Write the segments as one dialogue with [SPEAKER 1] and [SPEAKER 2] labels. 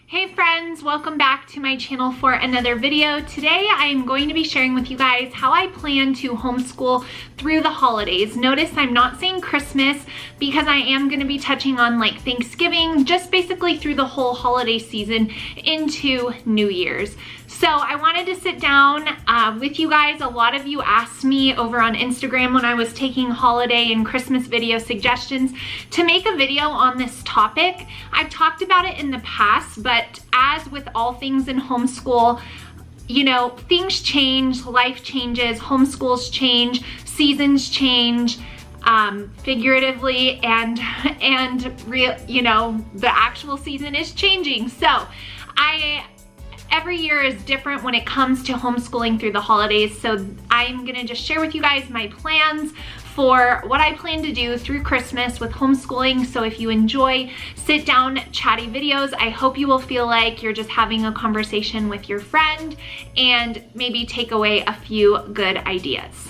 [SPEAKER 1] Hey friends, welcome back to my channel for another video. Today I am going to be sharing with you guys how I plan to homeschool through the holidays. Notice I'm not saying Christmas because I am going to be touching on like Thanksgiving, just basically through the whole holiday season into New Year's. So I wanted to sit down with you guys. A lot of you asked me over on Instagram when I was taking holiday and Christmas video suggestions to make a video on this topic. I've talked about it in the past, but as with all things in homeschool, you know, things change, life changes, homeschools change, seasons change, figuratively and real, you know, the actual season is changing. So every year is different when it comes to homeschooling through the holidays. So I'm gonna just share with you guys my plans for what I plan to do through Christmas with homeschooling. So if you enjoy sit down chatty videos, I hope you will feel like you're just having a conversation with your friend and maybe take away a few good ideas.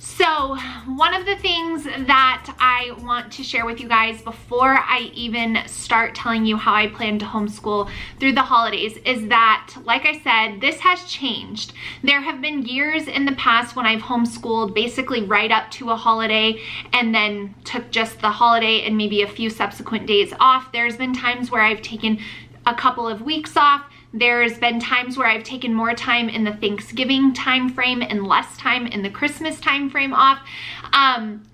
[SPEAKER 1] So one of the things that I want to share with you guys before I even start telling you how I plan to homeschool through the holidays is that, like I said, this has changed. There have been years in the past when I've homeschooled basically right up to a holiday and then took just the holiday and maybe a few subsequent days off. There's been times where I've taken a couple of weeks off. There's been times where I've taken more time in the Thanksgiving time frame and less time in the Christmas time frame off.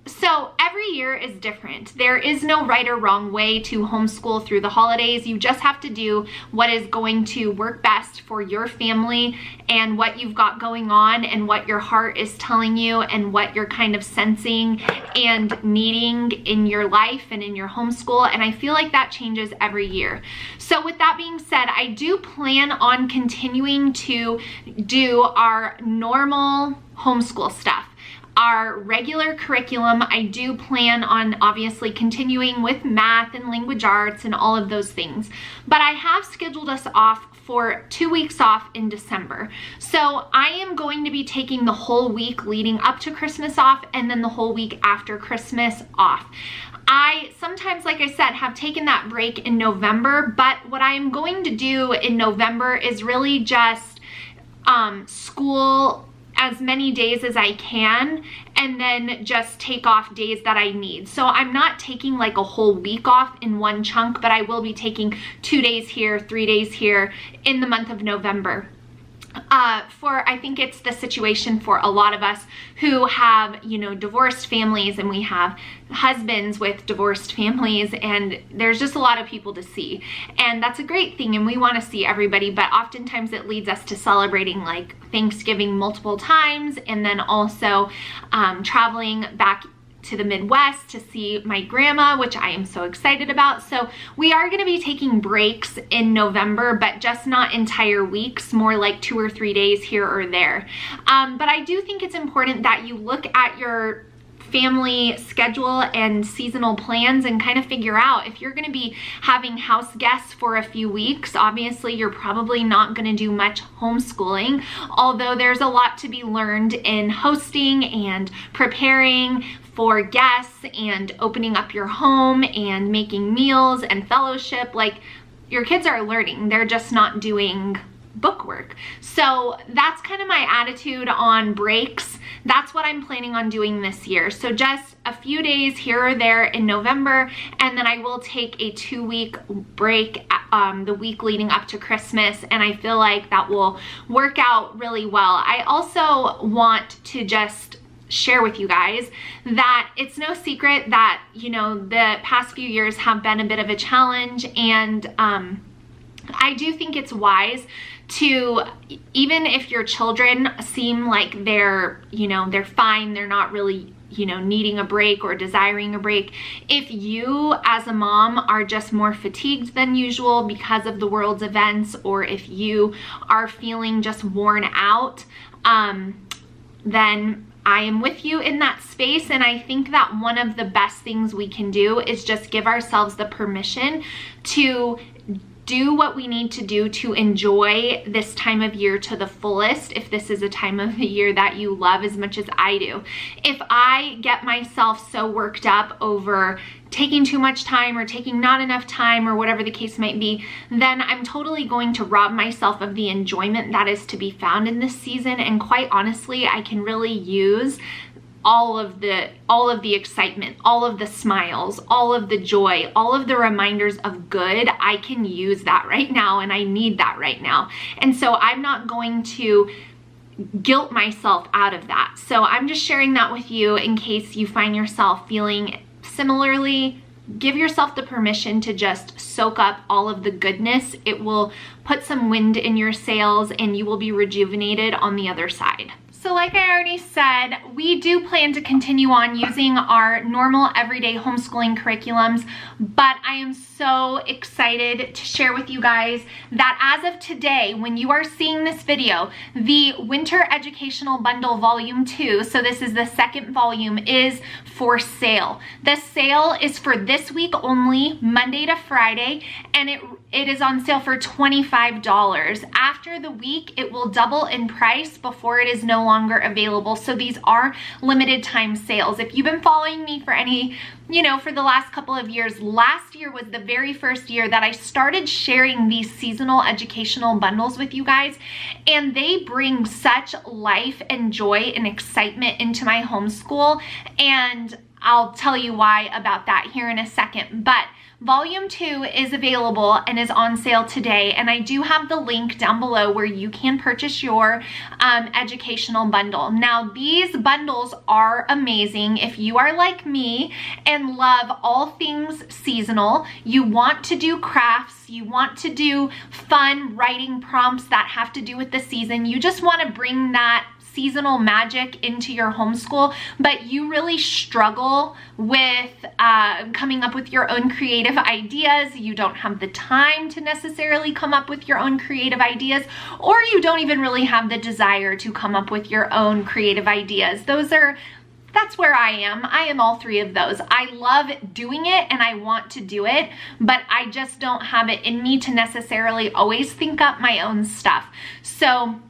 [SPEAKER 1] So every year is different. There is no right or wrong way to homeschool through the holidays. You just have to do what is going to work best for your family and what you've got going on and what your heart is telling you and what you're kind of sensing and needing in your life and in your homeschool. And I feel like that changes every year. So with that being said, I do plan on continuing to do our normal homeschool stuff. Our regular curriculum, I do plan on obviously continuing with math and language arts and all of those things. But I have scheduled us off for 2 weeks off in December. So I am going to be taking the whole week leading up to Christmas off and then the whole week after Christmas off. I sometimes, like I said, have taken that break in November, but what I am going to do in November is really just school as many days as I can and then just take off days that I need. So I'm not taking like a whole week off in one chunk, but I will be taking 2 days here, 3 days here in the month of November. I think it's the situation for a lot of us who have, you know, divorced families, and we have husbands with divorced families, and there's just a lot of people to see. And that's a great thing, and we want to see everybody, but oftentimes it leads us to celebrating like Thanksgiving multiple times, and then also traveling back to the Midwest to see my grandma, which I am so excited about. So we are going to be taking breaks in November, but just not entire weeks, more like 2 or 3 days here or there. But I do think it's important that you look at your family schedule and seasonal plans and kind of figure out if you're going to be having house guests for a few weeks. Obviously, you're probably not going to do much homeschooling, although there's a lot to be learned in hosting and preparing for guests and opening up your home and making meals and fellowship. Like, your kids are learning, they're just not doing book work. So that's kind of my attitude on breaks. That's what I'm planning on doing this year. So just a few days here or there in November, and then I will take a 2-week break the week leading up to Christmas, and I feel like that will work out really well. I also want to just share with you guys that it's no secret that, you know, the past few years have been a bit of a challenge, and I do think it's wise to, even if your children seem like they're, you know, they're fine, they're not really, you know, needing a break or desiring a break. If you as a mom are just more fatigued than usual because of the world's events, or if you are feeling just worn out, then I am with you in that space. And I think that one of the best things we can do is just give ourselves the permission to do what we need to do to enjoy this time of year to the fullest, if this is a time of the year that you love as much as I do. If I get myself so worked up over taking too much time or taking not enough time or whatever the case might be, then I'm totally going to rob myself of the enjoyment that is to be found in this season. And quite honestly, I can really use all of the excitement, all of the smiles, all of the joy, all of the reminders of good. I can use that right now, and I need that right now. And so I'm not going to guilt myself out of that. So I'm just sharing that with you in case you find yourself feeling similarly. Give yourself the permission to just soak up all of the goodness. It will put some wind in your sails and you will be rejuvenated on the other side. So like I already said, we do plan to continue on using our normal everyday homeschooling curriculums, but I am so excited to share with you guys that as of today, when you are seeing this video, the Winter Educational Bundle Volume 2, so this is the second volume, is for sale. The sale is for this week only, Monday to Friday, and it is on sale for $25. After the week, it will double in price before it is no longer available. So these are limited time sales. If you've been following me for any, for the last couple of years, last year was the very first year that I started sharing these seasonal educational bundles with you guys, and they bring such life and joy and excitement into my homeschool, and I'll tell you why about that here in a second. But Volume 2 is available and is on sale today, and I do have the link down below where you can purchase your educational bundle. Now, these bundles are amazing. If you are like me and love all things seasonal, you want to do crafts, you want to do fun writing prompts that have to do with the season, you just want to bring that seasonal magic into your homeschool, but you really struggle with coming up with your own creative ideas, you don't have the time to necessarily come up with your own creative ideas, or you don't even really have the desire to come up with your own creative ideas. That's where I am. I am all three of those. I love doing it and I want to do it, but I just don't have it in me to necessarily always think up my own stuff. So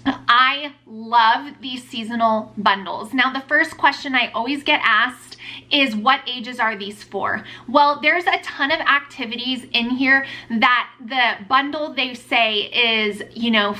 [SPEAKER 1] I love these seasonal bundles. Now, the first question I always get asked is, what ages are these for? Well, there's a ton of activities in here that the bundle, they say, is,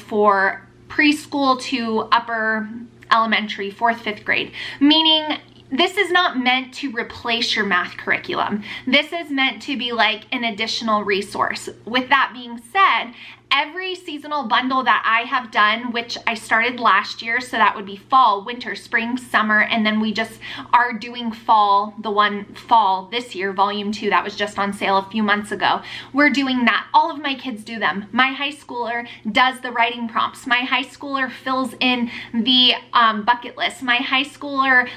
[SPEAKER 1] for preschool to upper elementary, 4th, 5th grade, meaning this is not meant to replace your math curriculum. This is meant to be like an additional resource. With that being said, every seasonal bundle that I have done, which I started last year, so that would be fall, winter, spring, summer, and then we just are doing fall, fall this year, Volume 2, that was just on sale a few months ago. We're doing that. All of my kids do them. My high schooler does the writing prompts. My high schooler fills in the bucket list. My high schooler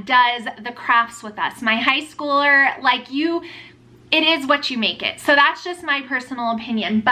[SPEAKER 1] does the crafts with us. My high schooler, it is what you make it. So that's just my personal opinion.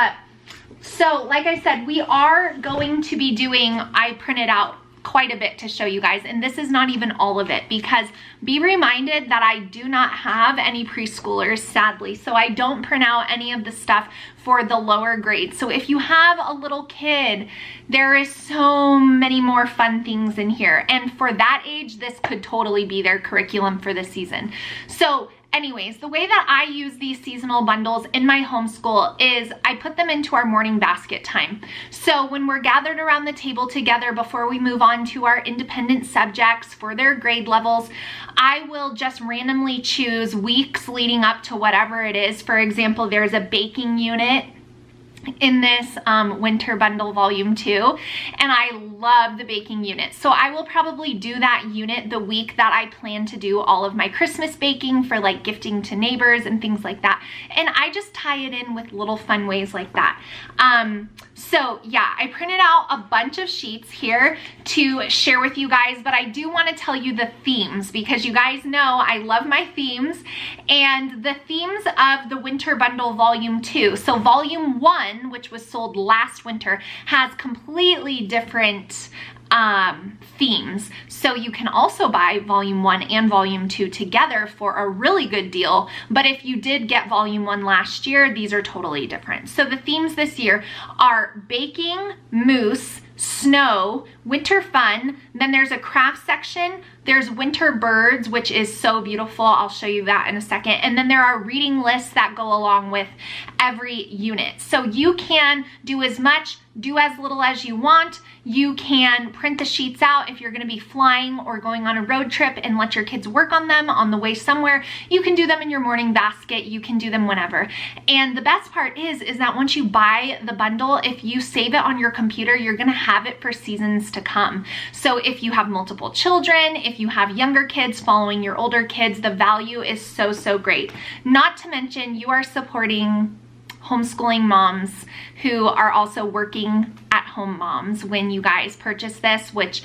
[SPEAKER 1] So like I said, we are going to be doing, I printed out quite a bit to show you guys, and this is not even all of it, because be reminded that I do not have any preschoolers, sadly, so I don't print out any of the stuff for the lower grades. So if you have a little kid, there is so many more fun things in here, and for that age, this could totally be their curriculum for the season. So anyways, the way that I use these seasonal bundles in my homeschool is I put them into our morning basket time. So when we're gathered around the table together before we move on to our independent subjects for their grade levels, I will just randomly choose weeks leading up to whatever it is. For example, there's a baking unit in this winter bundle volume 2, and I love the baking unit, so I will probably do that unit the week that I plan to do all of my Christmas baking for like gifting to neighbors and things like that, and I just tie it in with little fun ways like that. So yeah, I printed out a bunch of sheets here to share with you guys, but I do want to tell you the themes, because you guys know I love my themes, and the themes of the winter bundle volume 2. So volume 1, which was sold last winter, has completely different themes. So you can also buy volume 1 and volume 2 together for a really good deal. But if you did get volume 1 last year, these are totally different. So the themes this year are baking, moose, snow, winter fun, then there's a craft section, there's winter birds, which is so beautiful. I'll show you that in a second. And then there are reading lists that go along with every unit. So you can do as much, do as little as you want. You can print the sheets out if you're gonna be flying or going on a road trip and let your kids work on them on the way somewhere. You can do them in your morning basket. You can do them whenever. And the best part is that once you buy the bundle, if you save it on your computer, you're gonna have it for seasons to come. So if you have multiple children, if you have younger kids following your older kids, the value is so, so great. Not to mention you are supporting homeschooling moms who are also working at home moms when you guys purchase this, which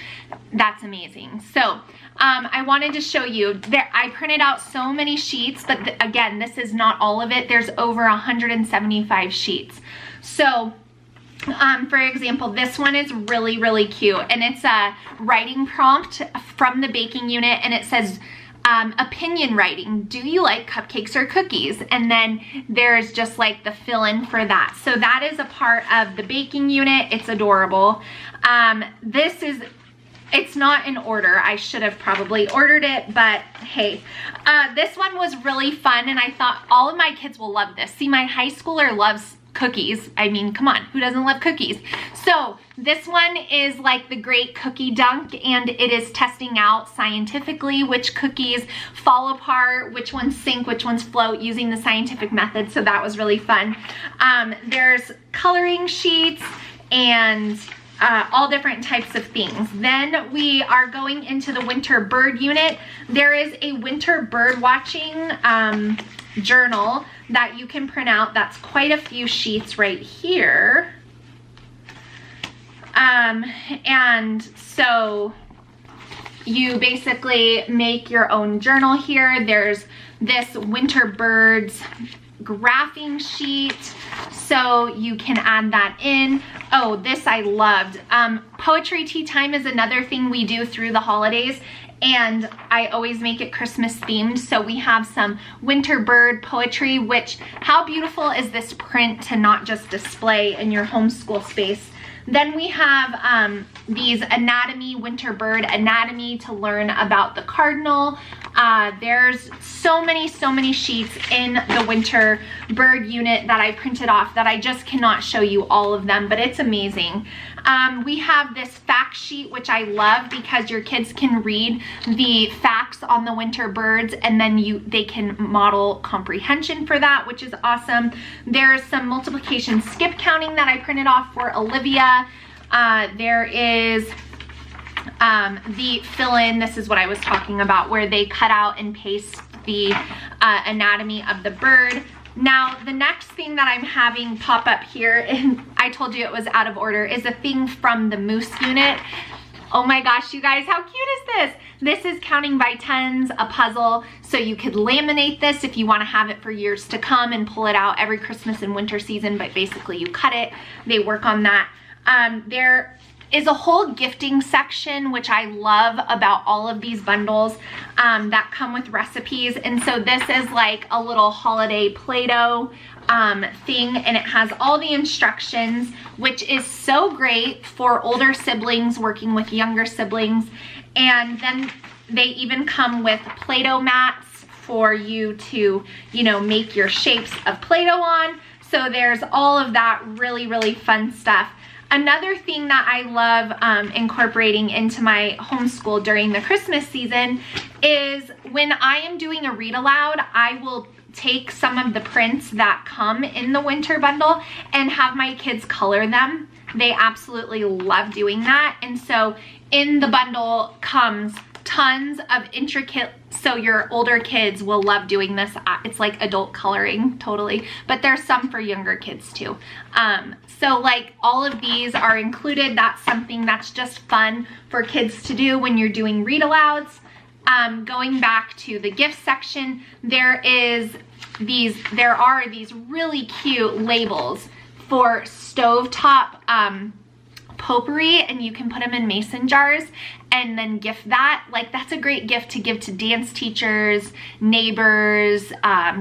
[SPEAKER 1] that's amazing. So I wanted to show you there. I printed out so many sheets, but again, this is not all of it. There's over 175 sheets. So for example, this one is really, really cute, and it's a writing prompt from the baking unit, and it says, opinion writing, do you like cupcakes or cookies? And then there's just like the fill-in for that. So that is a part of the baking unit. It's adorable. It's not in order. I should have probably ordered it, but hey, this one was really fun, and I thought all of my kids will love this. See, my high schooler loves cookies. I mean, come on, who doesn't love cookies? So this one is like the great cookie dunk, and it is testing out scientifically which cookies fall apart, which ones sink, which ones float, using the scientific method. So that was really fun. There's coloring sheets and all different types of things. Then we are going into the winter bird unit. There is a winter bird watching journal that you can print out. That's quite a few sheets right here. And so you basically make your own journal here. There's this winter birds graphing sheet, so you can add that in. Oh, this I loved. Poetry tea time is another thing we do through the holidays, and I always make it Christmas themed. So we have some winter bird poetry, which, how beautiful is this print to not just display in your homeschool space. Then we have these anatomy, winter bird anatomy, to learn about the cardinal. There's so many sheets in the winter bird unit that I printed off that I just cannot show you all of them, but it's amazing. We have this fact sheet, which I love because your kids can read the facts on the winter birds, and then they can model comprehension for that, which is awesome. There's some multiplication skip counting that I printed off for Olivia. There is the fill-in. This is what I was talking about, where they cut out and paste the anatomy of the bird. Now, the next thing that I'm having pop up here, and I told you it was out of order, is a thing from the moose unit. Oh my gosh, you guys, how cute is this? This is counting by tens, a puzzle. So you could laminate this if you want to have it for years to come and pull it out every Christmas and winter season, but basically you cut it. They work on that. There is a whole gifting section, which I love about all of these bundles that come with recipes. And so this is like a little holiday Play-Doh thing, and it has all the instructions, which is so great for older siblings working with younger siblings. And then they even come with Play-Doh mats for you to, you know, make your shapes of Play-Doh on. So there's all of that really fun stuff. Another thing that I love incorporating into my homeschool during the Christmas season is when I am doing a read aloud, I will take some of the prints that come in the winter bundle and have my kids color them. They absolutely love doing that. And so in the bundle comes tons of intricate, so your older kids will love doing this. It's like adult coloring, totally, but there's some for younger kids too. So like all of these are included. That's something that's just fun for kids to do when you're doing read alouds. Going back to the gift section, there are these really cute labels for stovetop potpourri, and you can put them in mason jars and then gift that. Like, that's a great gift to give to dance teachers, neighbors,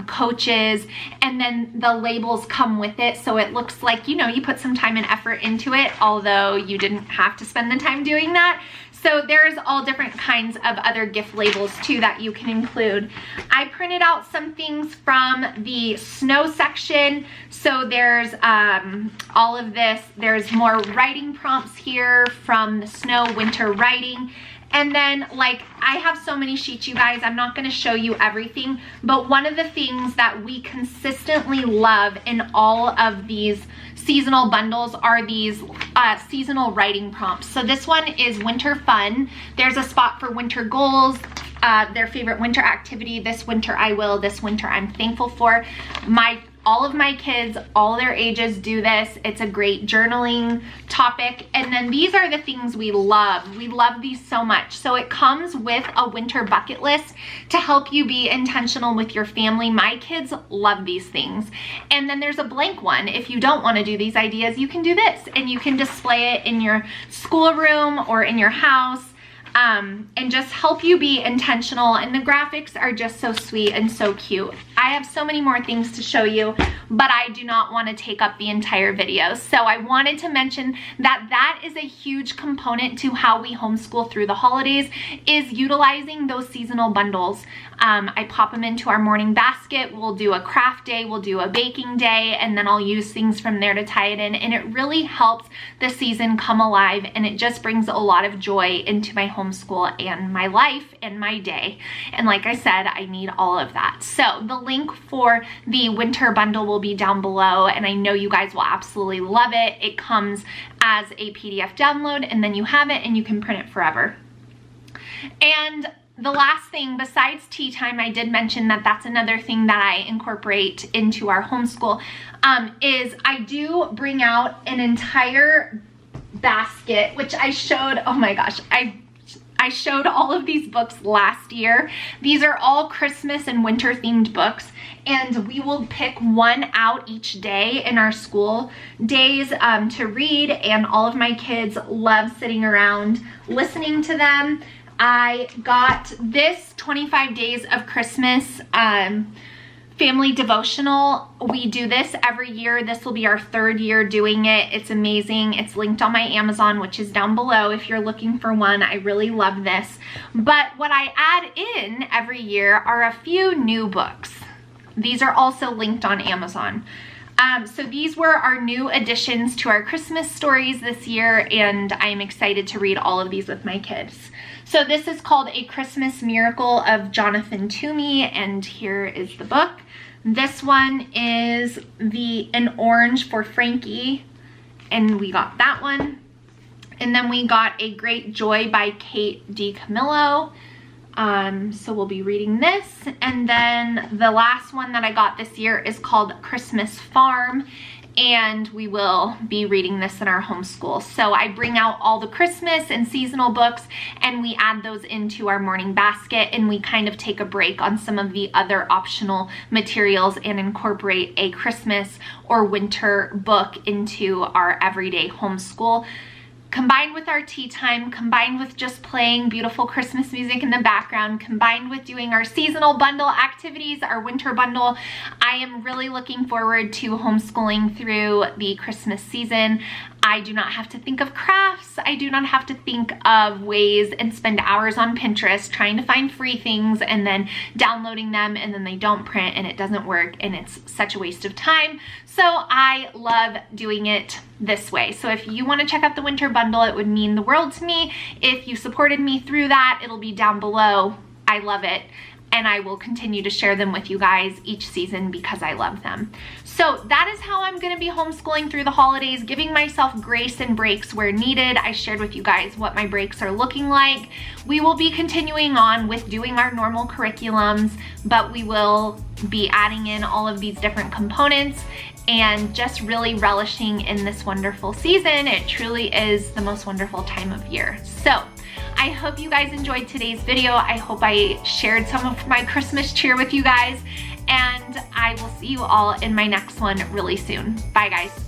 [SPEAKER 1] coaches, and then the labels come with it, so it looks like, you know, you put some time and effort into it, although you didn't have to spend the time doing that. So there's all different kinds of other gift labels too that you can include. I printed out some things from the snow section. So there's all of this. There's more writing prompts here from the snow winter writing. And then, like, I have so many sheets, you guys, I'm not gonna show you everything, but one of the things that we consistently love in all of these seasonal bundles are these seasonal writing prompts. So this one is winter fun. There's a spot for winter goals, their favorite winter activity. This winter I will, this winter I'm thankful for. All of my kids, all their ages do this. It's a great journaling topic. And then these are the things we love. We love these so much. So it comes with a winter bucket list to help you be intentional with your family. My kids love these things. And then there's a blank one. If you don't want to do these ideas, you can do this, and you can display it in your schoolroom or in your house. And just help you be intentional, and the graphics are just so sweet and so cute. I have so many more things to show you, but I do not want to take up the entire video. So I wanted to mention that that is a huge component to how we homeschool through the holidays, is utilizing those seasonal bundles. I pop them into our morning basket. We'll do a craft day, we'll do a baking day, and then I'll use things from there to tie it in, and it really helps the season come alive, and it just brings a lot of joy into my homeschool and my life and my day. And like I said, I need all of that. So the link for the winter bundle will be down below, and I know you guys will absolutely love it. It comes as a PDF download, and then you have it and you can print it forever. And the last thing, besides tea time, I did mention that that's another thing that I incorporate into our homeschool, is I do bring out an entire basket, which I showed, oh my gosh, I showed all of these books last year. These are all Christmas and winter themed books, and we will pick one out each day in our school days to read, and all of my kids love sitting around listening to them. I got this 25 Days of Christmas family devotional. We do this every year. This will be our 3rd year doing it. It's amazing. It's linked on my Amazon, which is down below if you're looking for one. I really love this. But what I add in every year are a few new books. These are also linked on Amazon. So these were our new additions to our Christmas stories this year, and I'm excited to read all of these with my kids. So this is called A Christmas Miracle of Jonathan Toomey, and here is the book. This one is An Orange for Frankie, and we got that one. And then we got A Great Joy by Kate DiCamillo. So we'll be reading this. And then the last one that I got this year is called Christmas Farm, and we will be reading this in our homeschool. So I bring out all the Christmas and seasonal books, and we add those into our morning basket, and we kind of take a break on some of the other optional materials and incorporate a Christmas or winter book into our everyday homeschool. Combined with our tea time, combined with just playing beautiful Christmas music in the background, combined with doing our seasonal bundle activities, our winter bundle, I am really looking forward to homeschooling through the Christmas season. I do not have to think of crafts. I do not have to think of ways and spend hours on Pinterest trying to find free things and then downloading them, and then they don't print and it doesn't work, and it's such a waste of time. So I love doing it this way. So if you want to check out the winter bundle, it would mean the world to me. If you supported me through that, it'll be down below. I love it. And I will continue to share them with you guys each season because I love them. So that is how I'm going to be homeschooling through the holidays, giving myself grace and breaks where needed. I shared with you guys what my breaks are looking like. We will be continuing on with doing our normal curriculums, but we will be adding in all of these different components and just really relishing in this wonderful season. It truly is the most wonderful time of year. So I hope you guys enjoyed today's video. I hope I shared some of my Christmas cheer with you guys, and I will see you all in my next one really soon. Bye guys.